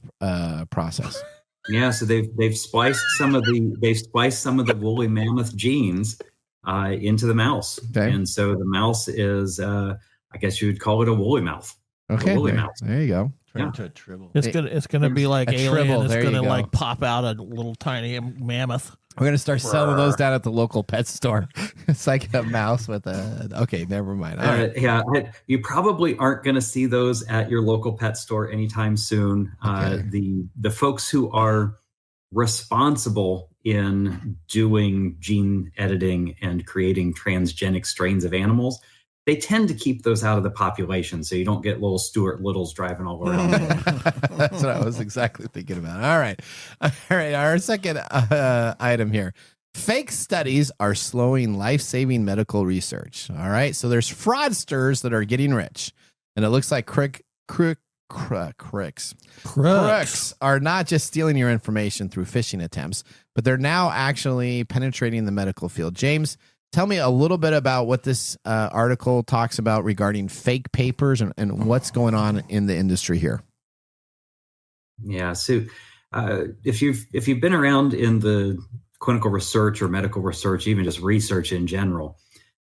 process? Yeah, so they've spliced some of the woolly mammoth genes into the mouse, and so the mouse is, I guess you would call it a woolly mouth. Okay, there you go. Turn into a tribble. It's gonna be like Alien. Tribble. It's There gonna you go. like pop out a little tiny mammoth. We're gonna start selling those down at the local pet store. It's like a mouse with a. Okay, never mind. All right. Yeah, you probably aren't going to see those at your local pet store anytime soon. Okay. The folks who are responsible in doing gene editing and creating transgenic strains of animals, they tend to keep those out of the population, so you don't get little Stuart Littles driving all around. That's what I was exactly thinking about. All right. Our second item here. Fake studies are slowing life-saving medical research. All right. So there's fraudsters that are getting rich, and it looks like crooks are not just stealing your information through phishing attempts, but they're now actually penetrating the medical field. James, tell me a little bit about what this article talks about regarding fake papers and what's going on in the industry here. Yeah. So if you've been around in the clinical research or medical research, even just research in general,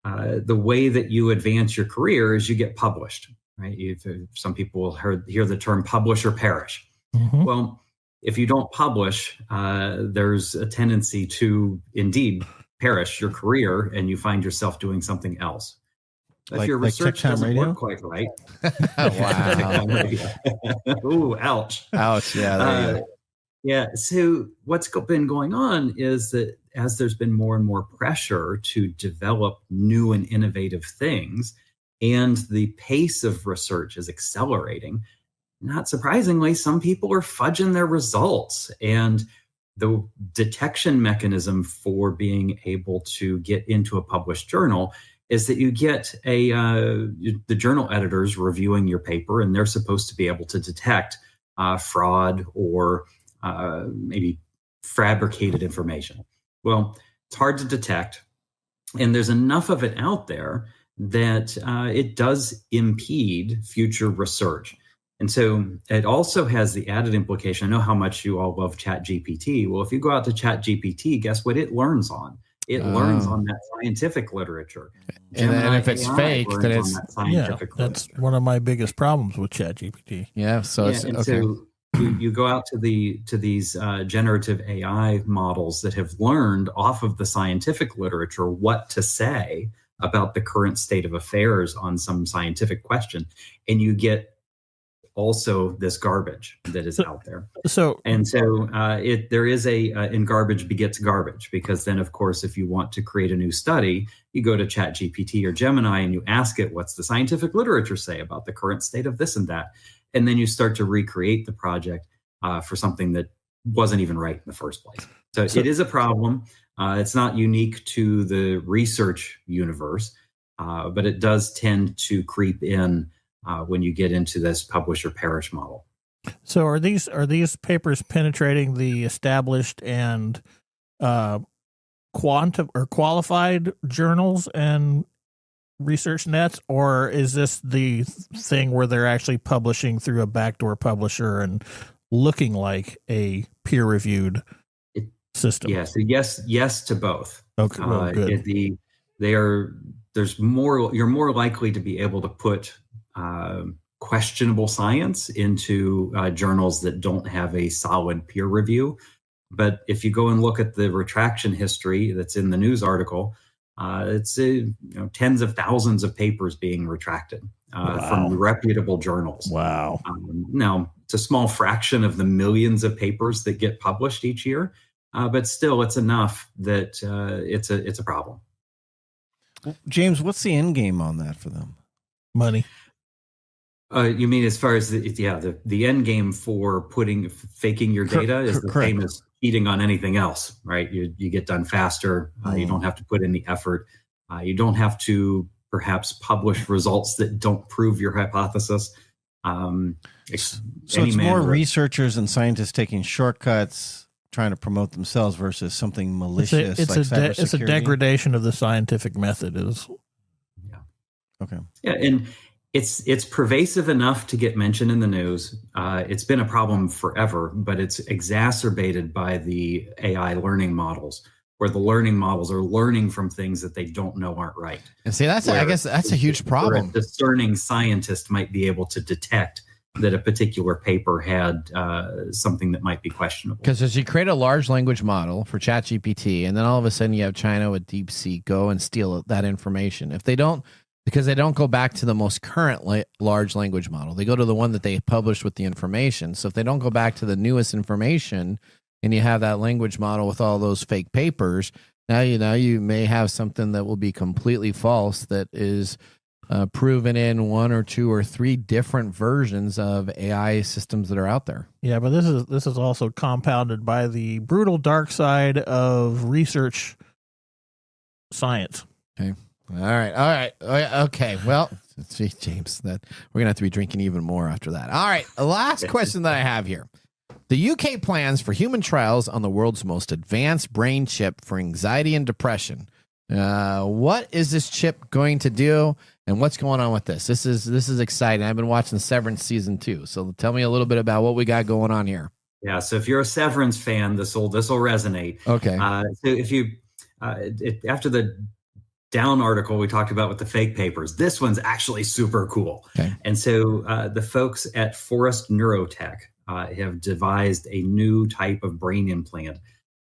the way that you advance your career is you get published, right? Some people will hear the term publish or perish. Mm-hmm. Well, if you don't publish, there's a tendency to indeed perish your career and you find yourself doing something else. If your research doesn't work quite right. Wow. Ooh, ouch. Ouch. Yeah. Yeah. So what's been going on is that as there's been more and more pressure to develop new and innovative things, and the pace of research is accelerating, not surprisingly, some people are fudging their results. And the detection mechanism for being able to get into a published journal is that you get the journal editors reviewing your paper, and they're supposed to be able to detect fraud or maybe fabricated information. Well, it's hard to detect, and there's enough of it out there that it does impede future research. And so it also has the added implication. I know how much you all love ChatGPT. Well, if you go out to ChatGPT, guess what it learns on? It learns on that scientific literature. And if it's fake, then it's that's one of my biggest problems with ChatGPT. Yeah. So it's okay. So you go out to these generative AI models that have learned off of the scientific literature what to say about the current state of affairs on some scientific question, and you get also this garbage that is out there. So there is in garbage begets garbage, because then, of course, if you want to create a new study, you go to ChatGPT or Gemini and you ask it, what's the scientific literature say about the current state of this and that? And then you start to recreate the project for something that wasn't even right in the first place. So it is a problem. It's not unique to the research universe, but it does tend to creep in when you get into this publish or perish model. So are these papers penetrating the established and qualified journals and research nets, or is this the thing where they're actually publishing through a backdoor publisher and looking like a peer-reviewed system? Yeah. So yes to both. Okay. Well, good. You're more likely to be able to put questionable science into journals that don't have a solid peer review. But if you go and look at the retraction history that's in the news article, it's tens of thousands of papers being retracted from reputable journals. Wow. Now, it's a small fraction of the millions of papers that get published each year, but still, it's enough that it's a problem. James, what's the end game on that for them? Money. You mean as far as the end game for faking your data is the same as cheating on anything else, right? You get done faster. You don't have to put in the effort. You don't have to perhaps publish results that don't prove your hypothesis. So it's more researchers and scientists taking shortcuts, trying to promote themselves versus something malicious. It's a degradation of the scientific method. Okay. Yeah, and it's pervasive enough to get mentioned in the news. It's been a problem forever, but it's exacerbated by the AI learning models, where the learning models are learning from things that they don't know aren't right. And see, I guess that's a huge problem. A discerning scientist might be able to detect that a particular paper had something that might be questionable. Because as you create a large language model for ChatGPT, and then all of a sudden you have China with DeepSeek go and steal that information. If they don't, because they don't go back to the most current large language model, they go to the one that they published with the information. So if they don't go back to the newest information, and you have that language model with all those fake papers, now you may have something that will be completely false that is proven in 1 or 2 or 3 different versions of AI systems that are out there. Yeah, but this is also compounded by the brutal dark side of research science. Okay. All right. Okay. Well, see, James, that we're gonna have to be drinking even more after that. All right. The last question that I have here. The UK plans for human trials on the world's most advanced brain chip for anxiety and depression. What is this chip going to do, and what's going on with this? This is exciting. I've been watching Severance season 2, so tell me a little bit about what we got going on here. Yeah, so if you're a Severance fan, this will resonate. Okay. So if you after the down article we talked about with the fake papers, this one's actually super cool. Okay. And so the folks at Forest Neurotech have devised a new type of brain implant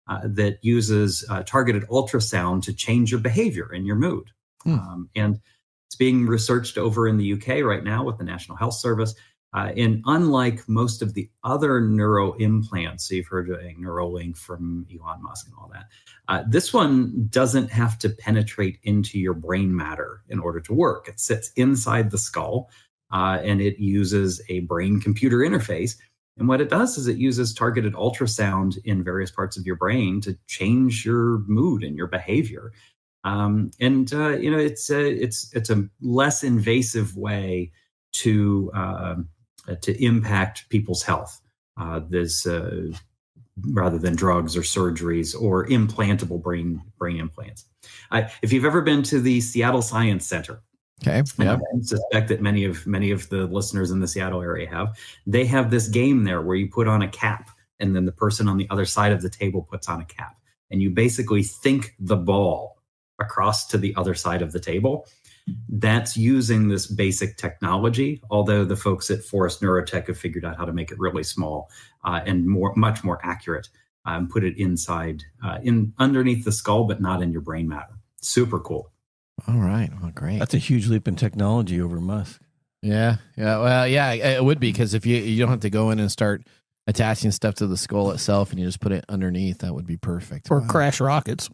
that uses targeted ultrasound to change your behavior and your mood. And it's being researched over in the UK right now with the National Health Service. And unlike most of the other neuro implants, so you've heard of Neuralink from Elon Musk and all that, this one doesn't have to penetrate into your brain matter in order to work. It sits inside the skull, and it uses a brain-computer interface. And what it does is it uses targeted ultrasound in various parts of your brain to change your mood and your behavior. It's a less invasive way to impact people's health. Rather than drugs or surgeries or implantable brain implants. If you've ever been to the Seattle Science Center, okay, yeah, I suspect that many of the listeners in the Seattle area have. They have this game there where you put on a cap, and then the person on the other side of the table puts on a cap, and you basically think the ball across to the other side of the table. That's using this basic technology, although the folks at Forest Neurotech have figured out how to make it really small and much more accurate, and put it inside, underneath the skull, but not in your brain matter. Super cool. All right. Well, great. That's a huge leap in technology over Musk. Yeah. Well, yeah, it would be, because if you don't have to go in and start attaching stuff to the skull itself and you just put it underneath, that would be perfect. Or crash rockets.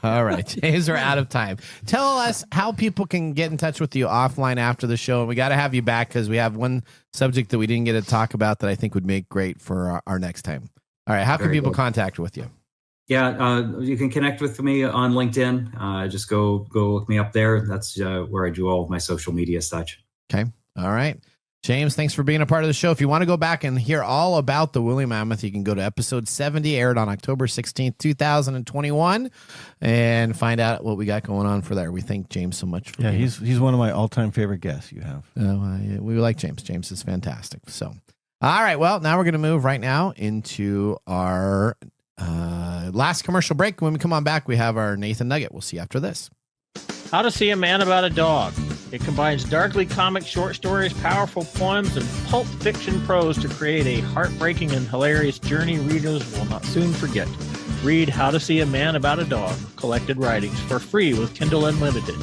All right, James, we're out of time. Tell us how people can get in touch with you offline after the show. And we got to have you back because we have one subject that we didn't get to talk about that I think would make great for our next time. All right, how can people contact with you? Yeah, you can connect with me on LinkedIn. Just go look me up there. That's where I do all of my social media such. Okay. All right. James, thanks for being a part of the show. If you want to go back and hear all about the woolly mammoth, you can go to episode 70, aired on October 16th, 2021, and find out what we got going on for there. We thank James so much. Yeah, he's one of my all-time favorite guests you have. We like James. James is fantastic. So, all right. Well, now we're going to move right now into our last commercial break. When we come on back, we have our Nathan Nugget. We'll see you after this. How to See a Man About a Dog. It combines darkly comic short stories, powerful poems, and pulp fiction prose to create a heartbreaking and hilarious journey readers will not soon forget. Read How to See a Man About a Dog, Collected Writings, for free with Kindle Unlimited.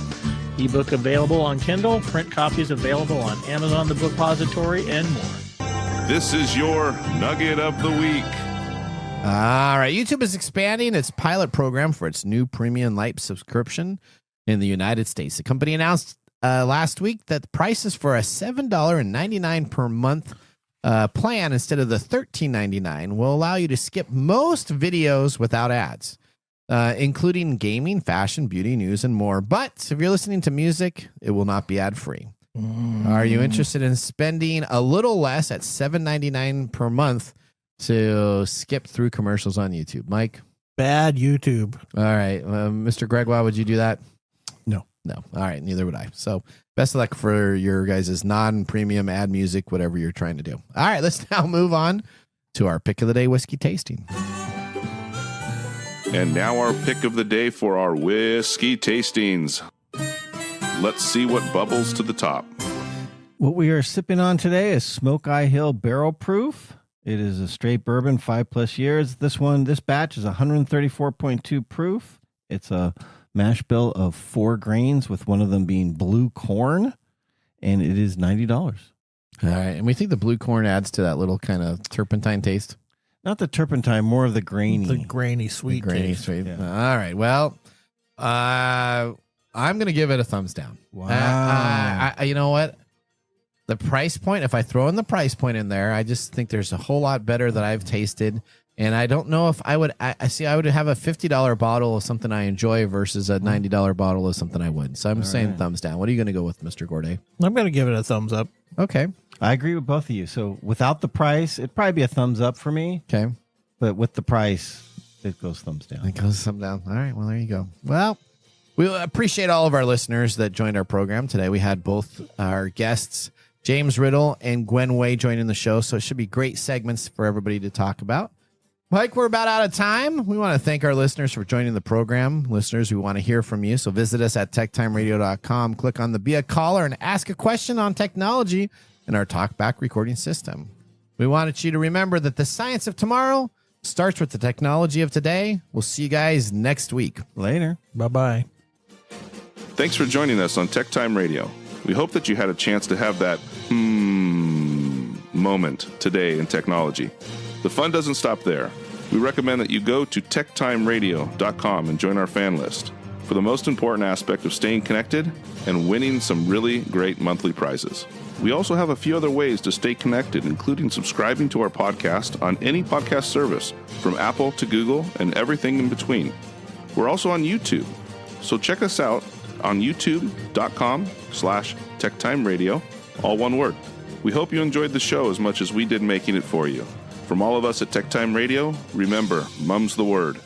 Ebook available on Kindle, print copies available on Amazon The Bookpository, and more. This is your Nugget of the Week. All right. YouTube is expanding its pilot program for its new Premium Light subscription in the United States. The company announced last week that the prices for a $7.99 per month plan instead of the $13.99 will allow you to skip most videos without ads, including gaming, fashion, beauty, news, and more. But if you're listening to music, it will not be ad-free. Are you interested in spending a little less at $7.99 per month to skip through commercials on YouTube? Mike? Bad YouTube. All right. Mr. Greg, why would you do that? No. All right. Neither would I. So best of luck for your guys' non-premium ad music, whatever you're trying to do. All right. Let's now move on to our pick of the day whiskey tasting. And now our pick of the day for our whiskey tastings. Let's see what bubbles to the top. What we are sipping on today is Smoke Eye Hill Barrel Proof. It is a straight bourbon, 5+ years. This batch is 134.2 proof. It's a mash bill of 4 grains, with one of them being blue corn, and it is $90. All right. And we think the blue corn adds to that little kind of turpentine taste. Not the turpentine, more of the grainy. The grainy sweet taste. Sweet. Yeah. All right. Well, I'm going to give it a thumbs down. Wow. You know what? The price point, if I throw in the price point in there, I just think there's a whole lot better that I've tasted. And I don't know if I would, I would have a $50 bottle of something I enjoy versus a $90 bottle of something I wouldn't. So I'm saying thumbs down. What are you going to go with, Mr. Gorday? I'm going to give it a thumbs up. Okay. I agree with both of you. So without the price, it'd probably be a thumbs up for me. Okay. But with the price, it goes thumbs down. It goes thumbs down. All right. Well, there you go. Well, we appreciate all of our listeners that joined our program today. We had both our guests, James Riddle and Gwen Way, joining the show. So it should be great segments for everybody to talk about. Mike, we're about out of time. We want to thank our listeners for joining the program. Listeners, we want to hear from you. So visit us at techtimeradio.com. Click on the Be a Caller and ask a question on technology in our TalkBack recording system. We wanted you to remember that the science of tomorrow starts with the technology of today. We'll see you guys next week. Later. Bye-bye. Thanks for joining us on TechTime Radio. We hope that you had a chance to have that moment today in technology. The fun doesn't stop there. We recommend that you go to techtimeradio.com and join our fan list for the most important aspect of staying connected and winning some really great monthly prizes. We also have a few other ways to stay connected, including subscribing to our podcast on any podcast service, from Apple to Google and everything in between. We're also on YouTube, so check us out on youtube.com/techtimeradio, all one word. We hope you enjoyed the show as much as we did making it for you. From all of us at TechTime Radio, remember, mum's the word.